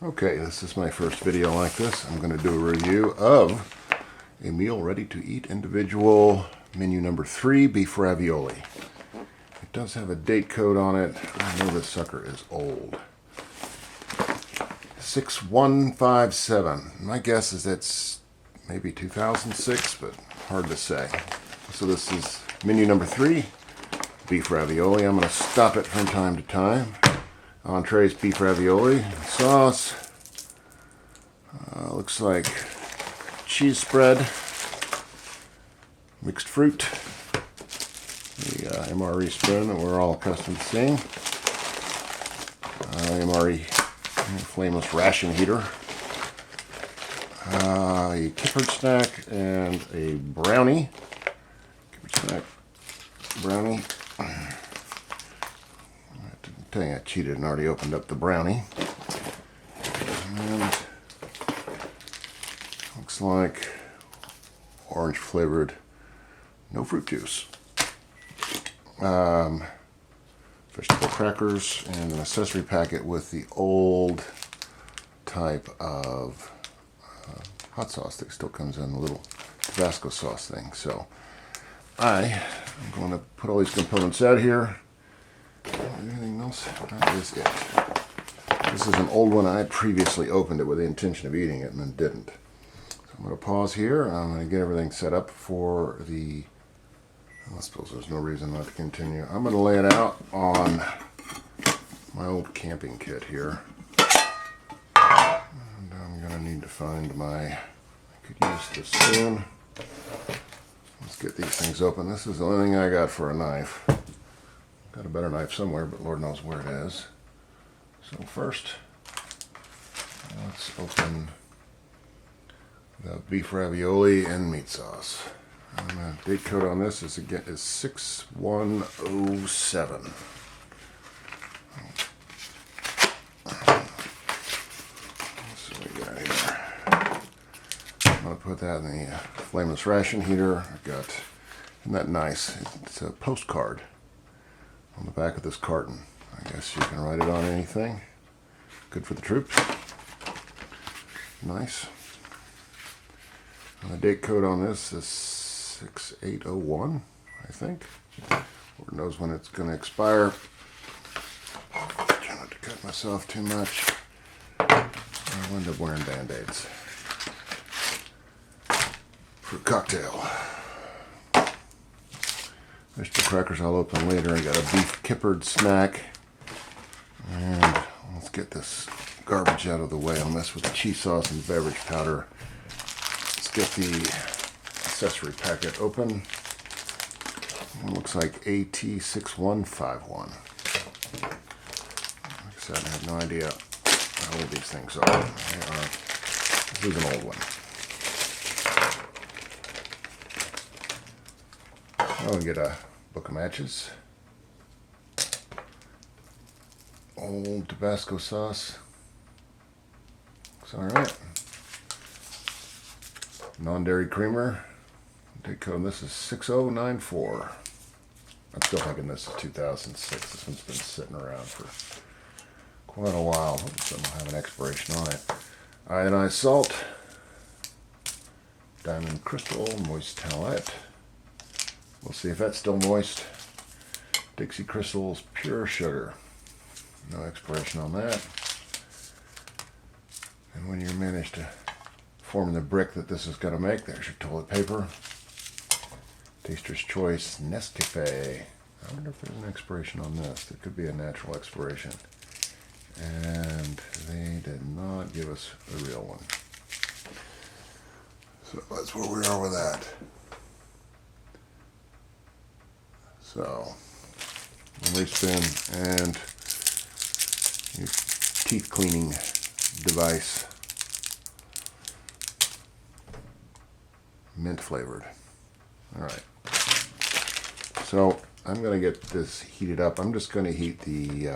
Okay, this is my first video like this. I'm going to do a review of a meal ready to eat individual menu number 3, beef ravioli. It does have a date code on it. I know this sucker is old. 6157. My guess is that's maybe 2006, but hard to say. So this is menu number 3, beef ravioli. I'm going to stop it from time to time. Entrees, beef ravioli, sauce, looks like cheese spread, mixed fruit, the MRE spoon that we're all accustomed to seeing, MRE flameless ration heater, a Kippered snack, and a brownie. Kippered snack, brownie. Dang, I cheated and already opened up the brownie. And looks like orange flavored, no fruit juice. Vegetable crackers and an accessory packet with the old type of hot sauce that still comes in a little Tabasco sauce thing. So I'm going to put all these components out here. Anything else? That is it. This is an old one. I had previously opened it with the intention of eating it and then didn't. So I'm going to pause here. I'm going to get everything set up for the... I suppose there's no reason not to continue. I'm going to lay it out on my old camping kit here. And I'm going to need to find my... I could use this spoon. Let's get these things open. This is the only thing I got for a knife. Got a better knife somewhere, but Lord knows where it is. So first, let's open the beef ravioli and meat sauce. And the date code on this is 6107. So we got here. I'm gonna put that in the flameless ration heater. I've got, isn't that nice? It's a postcard on the back of this carton. I guess you can write it on anything. Good for the troops. Nice. And the date code on this is 6801, I think. Lord knows when it's going to expire. Try not to cut myself too much. I'll end up wearing Band-Aids. Fruit cocktail. Vegetable crackers I'll open later. I got a beef Kippered snack. And let's get this garbage out of the way. I'll mess with the cheese sauce and beverage powder. Let's get the accessory packet open. It looks like AT6151. Like I said, I have no idea how old these things are. This is an old one. I'll get a book of matches. Old Tabasco sauce. Looks alright. Non-dairy creamer. Date code on this is 6094. I'm still thinking this is 2006. This one's been sitting around for quite a while. This one will have an expiration on it. Iodized salt. Diamond crystal moist towelette. We'll see if that's still moist. Dixie Crystals pure sugar. No expiration on that. And when you manage to form the brick that this is going to make, there's your toilet paper. Taster's Choice Nescafe. I wonder if there's an expiration on this. There could be a natural expiration. And they did not give us a real one. So that's where we are with that. So, memory spoon and your teeth cleaning device, mint flavored. All right. So I'm going to get this heated up. I'm just going to heat the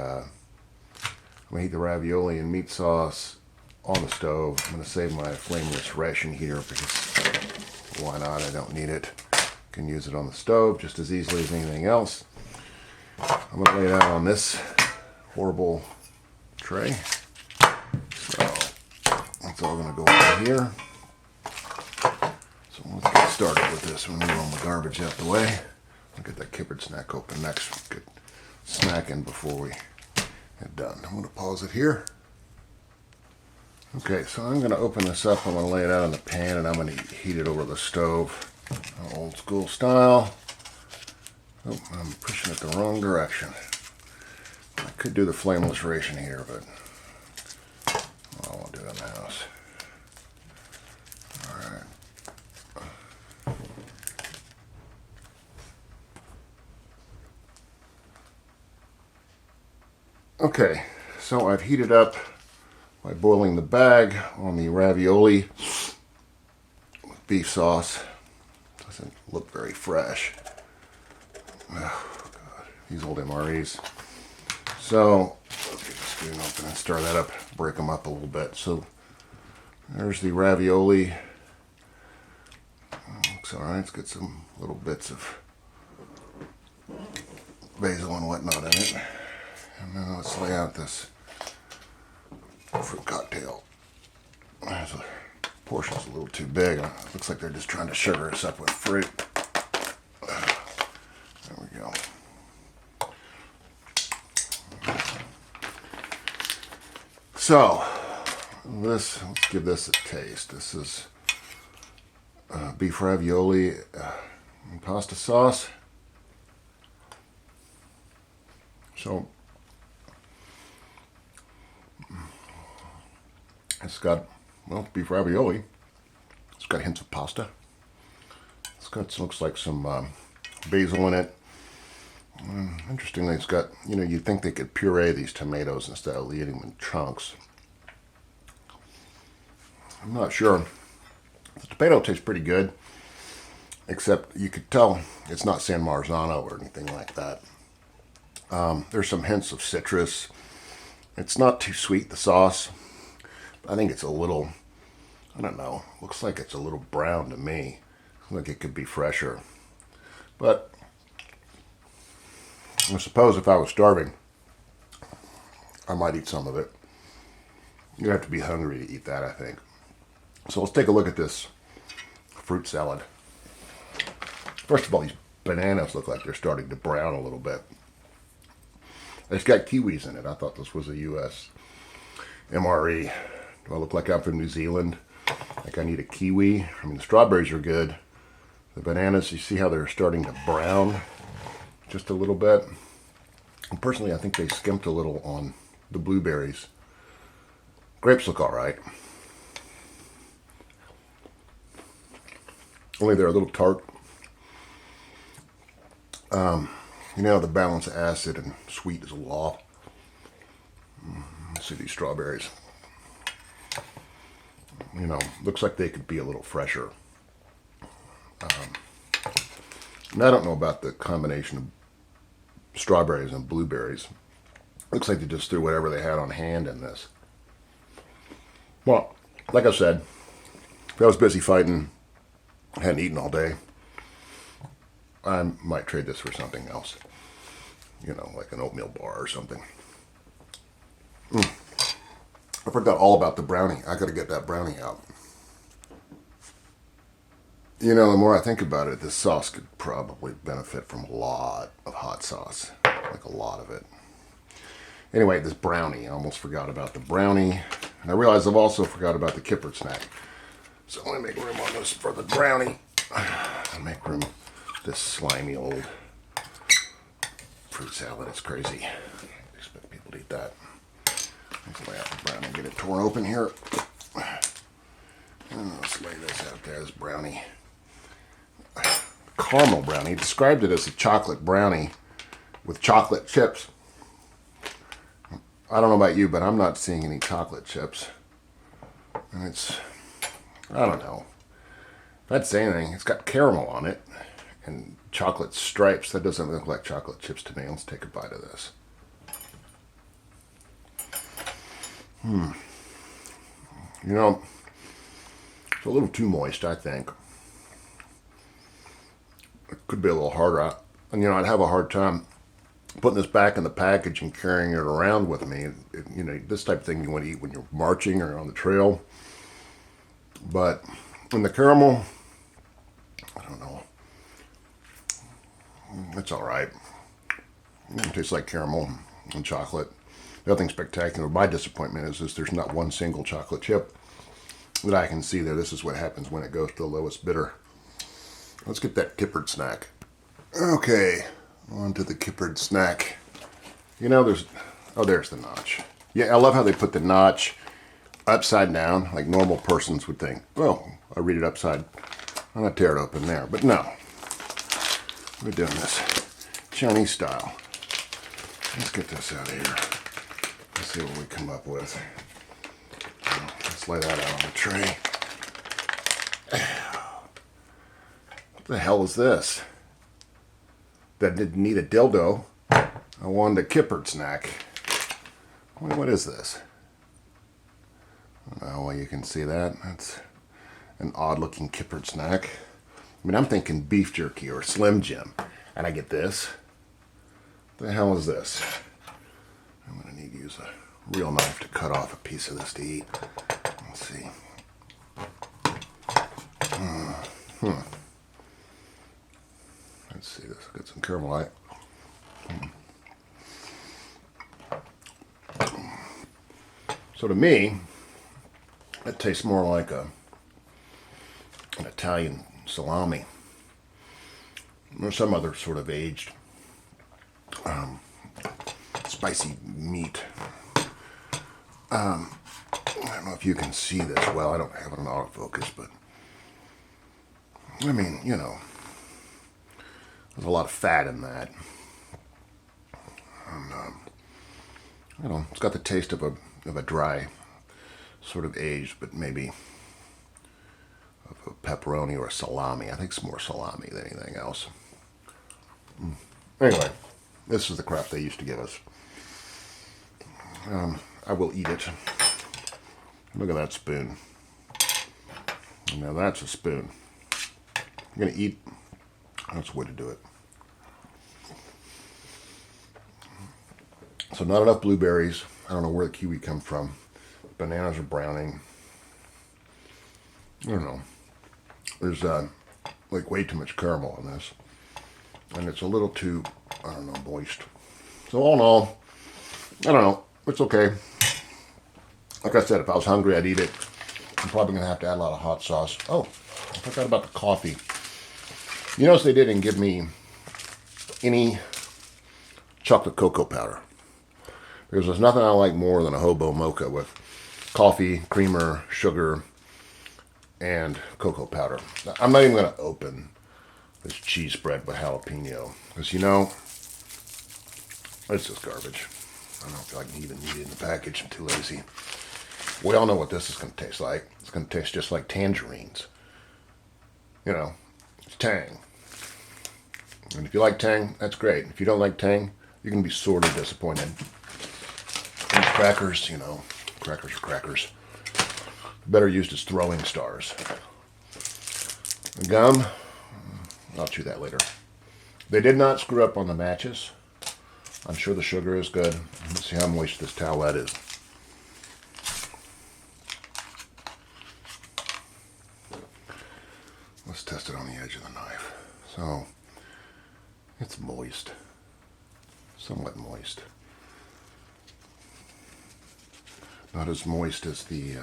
ravioli and meat sauce on the stove. I'm going to save my flameless ration heater because why not? I don't need it. Can use it on the stove just as easily as anything else. I'm going to lay it out on this horrible tray. So all going to go in here. So let's get started with this. We'll move all the garbage out the way. I'll get that Kippered snack open next. Get snacking before we get done. I'm going to pause it here. Okay, so I'm going to open this up. I'm going to lay it out in the pan and I'm going to heat it over the stove. Old school style. Oh, I'm pushing it the wrong direction. I could do the flameless ration here, but I won't do it in the house. Alright. Okay, so I've heated up by boiling the bag on the ravioli with beef sauce. Doesn't look very fresh. Oh, God. These old MRE'S. So, let's get the spoon open and stir that up, break them up a little bit. So, there's the ravioli. Looks alright. Let's get some little bits of basil and whatnot in it. And then let's lay out this fruit cocktail. The portion's a little too big. It looks like they're just trying to sugar us up with fruit. There we go. So, let's give this a taste. This is beef ravioli and pasta sauce. So, it's got, well, beef ravioli. It's got hints of pasta. It's got, looks like some basil in it. Interestingly, it's got, you know, you'd think they could puree these tomatoes instead of eating them in chunks. I'm not sure. The tomato tastes pretty good, except you could tell it's not San Marzano or anything like that. There's some hints of citrus. It's not too sweet, the sauce. I think it's a little, I don't know, looks like it's a little brown to me. Like it could be fresher. But I suppose if I was starving, I might eat some of it. You have to be hungry to eat that, I think. So let's take a look at this fruit salad. First of all, these bananas look like they're starting to brown a little bit. It's got kiwis in it. I thought this was a U.S. MRE. Do I look like I'm from New Zealand? Like I need a kiwi? I mean, the strawberries are good. The bananas, you see how they're starting to brown just a little bit? And personally, I think they skimped a little on the blueberries. Grapes look all right. Only they're a little tart. You know, the balance of acid and sweet is a law. Let's see these strawberries. You know, looks like they could be a little fresher. And I don't know about the combination of strawberries and blueberries. Looks like they just threw whatever they had on hand in this. Well, like I said, if I was busy fighting, hadn't eaten all day, I might trade this for something else. You know, like an oatmeal bar or something. I forgot all about the brownie. I gotta get that brownie out. You know, the more I think about it, this sauce could probably benefit from a lot of hot sauce. Like a lot of it. Anyway, this brownie. I almost forgot about the brownie. And I realized I've also forgot about the Kippered snack. So I'm gonna make room on this for the brownie. I'll make room this slimy old fruit salad. It's crazy. I expect people to eat that. Let's lay out the brownie and get it torn open here. And let's lay this out there, this brownie. Caramel brownie. He described it as a chocolate brownie with chocolate chips. I don't know about you, but I'm not seeing any chocolate chips. And it's, I don't know. If I'd say anything, it's got caramel on it and chocolate stripes. That doesn't look like chocolate chips to me. Let's take a bite of this. You know, it's a little too moist, I think. It could be a little harder. And, you know, I'd have a hard time putting this back in the package and carrying it around with me. You know, this type of thing you want to eat when you're marching or on the trail. But in the caramel, I don't know. It's all right. It tastes like caramel and chocolate. Nothing spectacular. My disappointment is there's not one single chocolate chip that I can see there. This is what happens when it goes to the lowest bidder. Let's get that Kippered snack. Okay, on to the Kippered snack. You know, there's the notch. Yeah, I love how they put the notch upside down, like normal persons would think. Oh, I read it upside. I'm gonna tear it open there, but no. We're doing this Chinese style. Let's get this out of here. Let's see what we come up with. Let's lay that out on the tray. What the hell is this? That didn't need a dildo. I wanted a Kippered snack. What is this? I don't know why you can see that. That's an odd looking Kippered snack. I mean, I'm thinking beef jerky or Slim Jim. And I get this. What the hell is this? I'm going to need to use a real knife to cut off a piece of this to eat. Let's see. Let's see this. Got some caramelite. So to me, it tastes more like an Italian salami or some other sort of aged spicy meat. I don't know if you can see this well. I don't have it on autofocus, but I mean, you know, there's a lot of fat in that. And, you know, it's got the taste of a dry, sort of aged, but maybe of a pepperoni or a salami. I think it's more salami than anything else. Anyway, this is the crap they used to give us. I will eat it. Look at that spoon. Now that's a spoon. I'm going to eat. That's the way to do it. So not enough blueberries. I don't know where the kiwi come from. Bananas are browning. I don't know. There's like way too much caramel in this. And it's a little too, I don't know, moist. So all in all, I don't know. It's okay. Like I said, if I was hungry, I'd eat it. I'm probably going to have to add a lot of hot sauce. Oh, I forgot about the coffee. You notice they didn't give me any chocolate cocoa powder. Because there's nothing I like more than a hobo mocha with coffee, creamer, sugar, and cocoa powder. I'm not even going to open this cheese spread with jalapeno. Because, you know, it's just garbage. I don't feel like I even need it in the package. I'm too lazy. We all know what this is going to taste like. It's going to taste just like tangerines. You know, it's tang. And if you like tang, that's great. If you don't like tang, you're going to be sorely disappointed. And crackers, you know, crackers are crackers. Better used as throwing stars. The gum, I'll chew that later. They did not screw up on the matches. I'm sure the sugar is good. Let's see how moist this towelette is. Let's test it on the edge of the knife. So, it's moist. Somewhat moist. Not as moist as the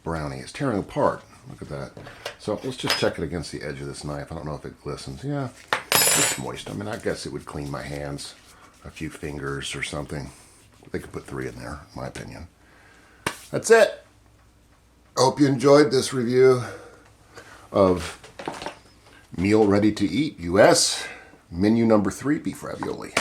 brownie. It's tearing apart. Look at that. So let's just check it against the edge of this knife. I don't know if it glistens. Yeah, it's moist. I mean, I guess it would clean my hands. A few fingers or something. They could put 3 in there, in my opinion. That's it. I hope you enjoyed this review of Meal Ready to Eat US. Menu number 3, beef ravioli.